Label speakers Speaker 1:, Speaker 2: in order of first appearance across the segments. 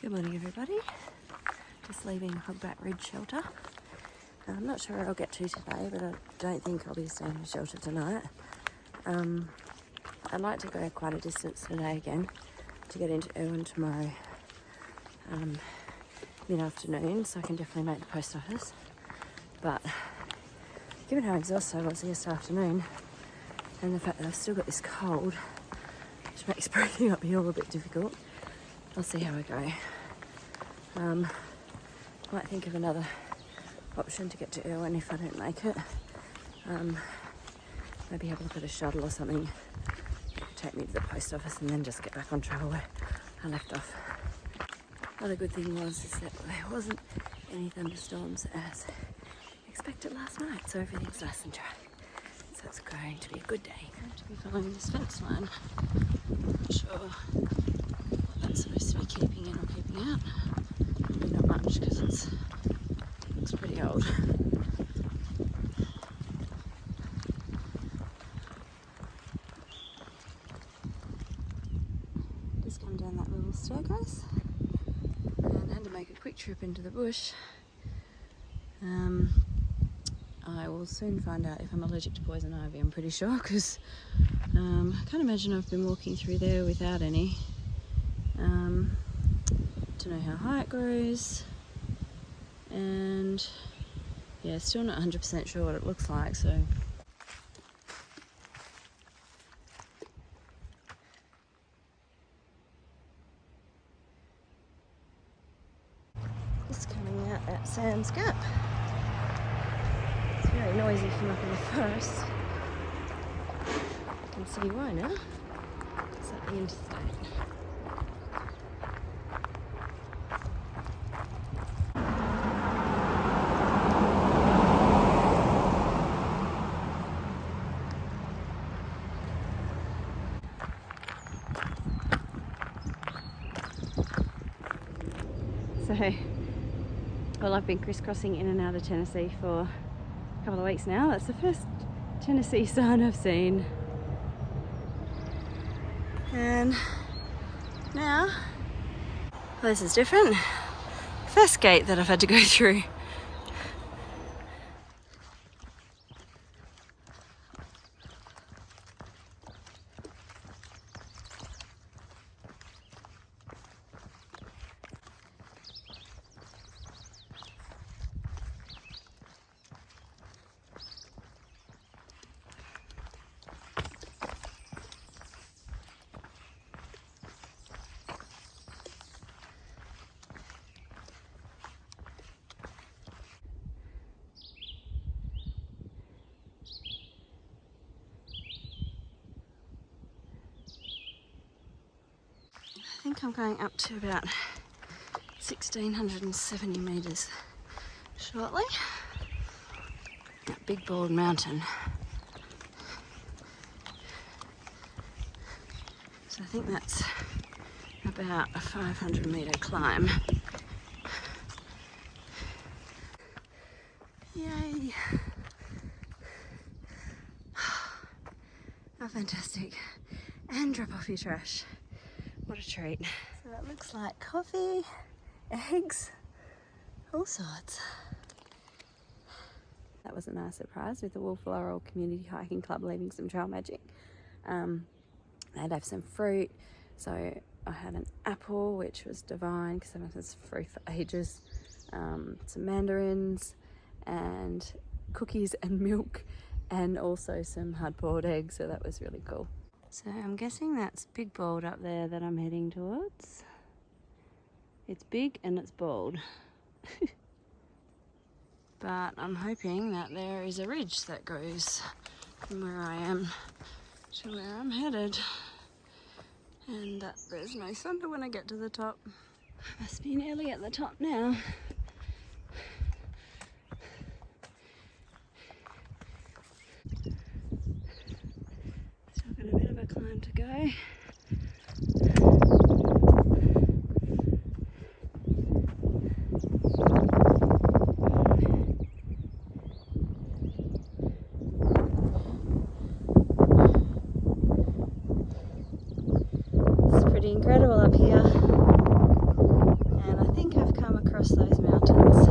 Speaker 1: Good morning everybody, just leaving Hogback Ridge Shelter. I'm not sure where I'll get to today, but I don't think I'll be staying in shelter tonight. I'd like to go quite a distance today again to get into Erwin tomorrow mid-afternoon, so I can definitely make the post office. But given how exhausted I was yesterday afternoon and the fact that I've still got this cold, which makes breathing up hill a bit difficult, I'll see how I go. Might think of another option to get to Erwin if I don't make it. Maybe have a look at a shuttle or something that could take me to the post office and then just get back on trail where I left off. Another good thing is that there wasn't any thunderstorms as expected last night, so everything's nice and dry. So it's going to be a good day. I'm going to be following this fence line. Not sure what that's supposed to be keeping in or keeping out. Probably not much because it looks pretty old. Just come down that little staircase and had to make a quick trip into the bush. I will soon find out if I'm allergic to poison ivy, I'm pretty sure, because I can't imagine I've been walking through there without any. To know how high it grows, and yeah, still not 100% sure what it looks like, so just coming out at Sam's Gap. It's very noisy from up in the forest. You can see why now. It's at the interstate. So, well, I've been crisscrossing in and out of Tennessee for a couple of weeks now. That's the first Tennessee sign I've seen. And now, well, this is different. First gate that I've had to go through. I think I'm going up to about 1,670 metres shortly. That big bald mountain. So I think that's about a 500 metre climb. Yay! How fantastic. And drop off your trash. What a treat. So that looks like coffee, eggs, all sorts. That was a nice surprise with the Wolf Laurel Community Hiking Club leaving some trail magic. They'd have some fruit, so I had an apple, which was divine because I've had this fruit for ages, some mandarins and cookies and milk, and also some hard-boiled eggs, so that was really cool. So I'm guessing that's Big Bald up there that I'm heading towards. It's big and it's bald. But I'm hoping that there is a ridge that goes from where I am to where I'm headed, and that there's no thunder when I get to the top. Must be nearly at the top now. Still got a bit of a climb to go. It's pretty incredible up here. think I've come across those mountains.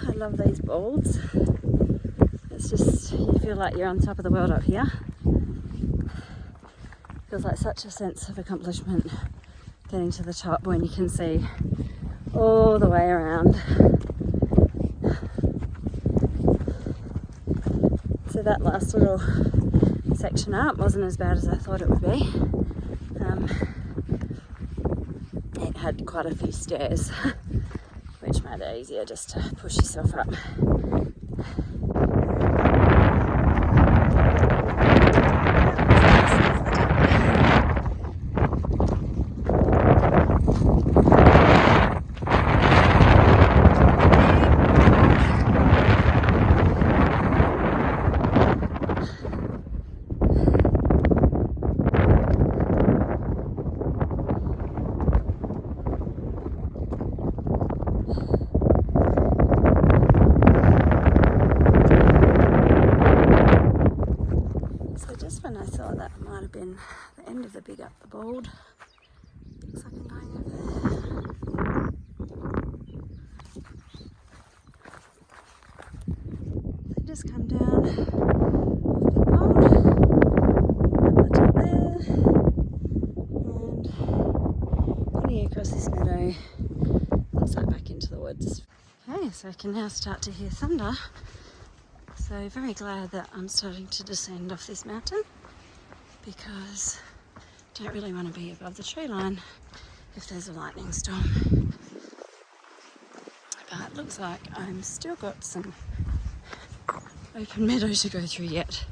Speaker 1: I love these bolds. It's just, you feel like you're on top of the world up here. Feels like such a sense of accomplishment getting to the top when you can see all the way around. So that last little section up wasn't as bad as I thought it would be. It had quite a few stairs, which made it easier just to push yourself up. When I thought that might have been the end of the big up the bald, looks like I'm going over there. So just come down off Big Bold, up the top there, and heading across this meadow, looks like back into the woods. Okay, so I can now start to hear thunder. So very glad that I'm starting to descend off this mountain, because I don't really want to be above the tree line if there's a lightning storm. But it looks like I'm still got some open meadow to go through yet.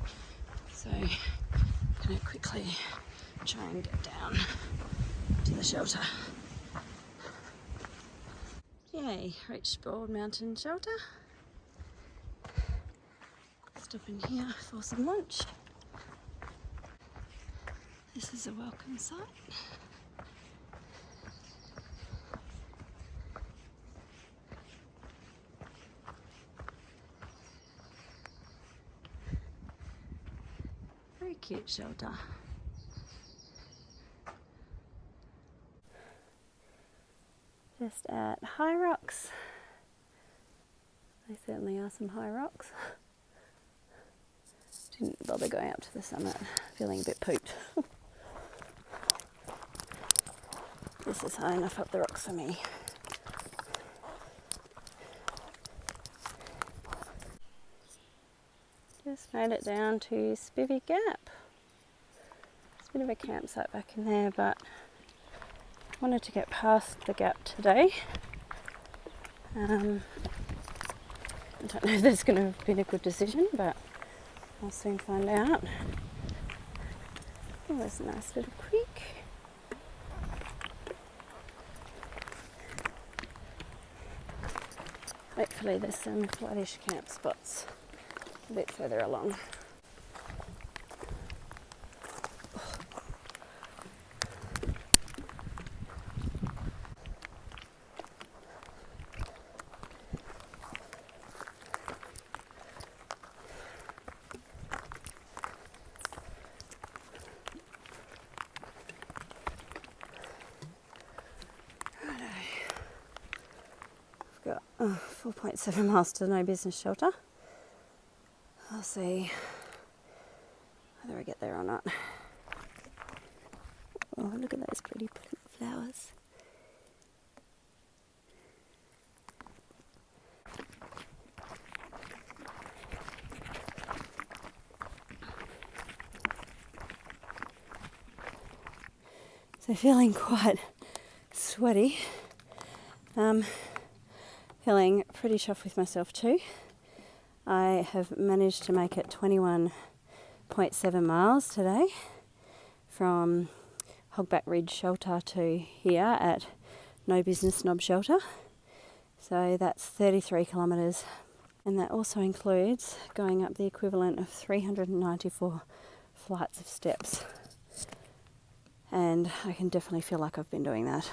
Speaker 1: So I'm going to quickly try and get down to the shelter. Yay, reached Bald Mountain Shelter. Stop in here for some lunch. This is a welcome site. Very cute shelter. Just at high rocks. They certainly are some high rocks. Didn't bother going up to the summit, feeling a bit pooped. This is high enough up the rocks for me. Just made it down to Spivvy Gap. It's a bit of a campsite back in there, but I wanted to get past the gap today. I don't know if that's going to have been a good decision, but I'll soon find out. Oh, there's a nice little creek. Hopefully there's some flattish camp spots a bit further along. Got 4.7 miles to No Business Shelter. I'll see whether I get there or not. Oh, look at those pretty flowers. So feeling quite sweaty. Feeling pretty chuffed with myself too. I have managed to make it 21.7 miles today from Hogback Ridge Shelter to here at No Business Knob Shelter. So that's 33 kilometres And that also includes going up the equivalent of 394 flights of steps. And I can definitely feel like I've been doing that.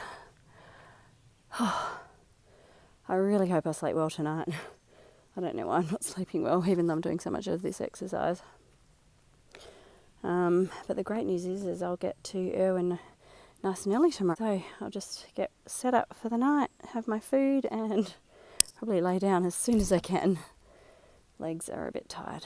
Speaker 1: I really hope I sleep well tonight. I don't know why I'm not sleeping well, even though I'm doing so much of this exercise. But the great news is I'll get to Erwin nice and early tomorrow. So I'll just get set up for the night, have my food, and probably lay down as soon as I can. Legs are a bit tired.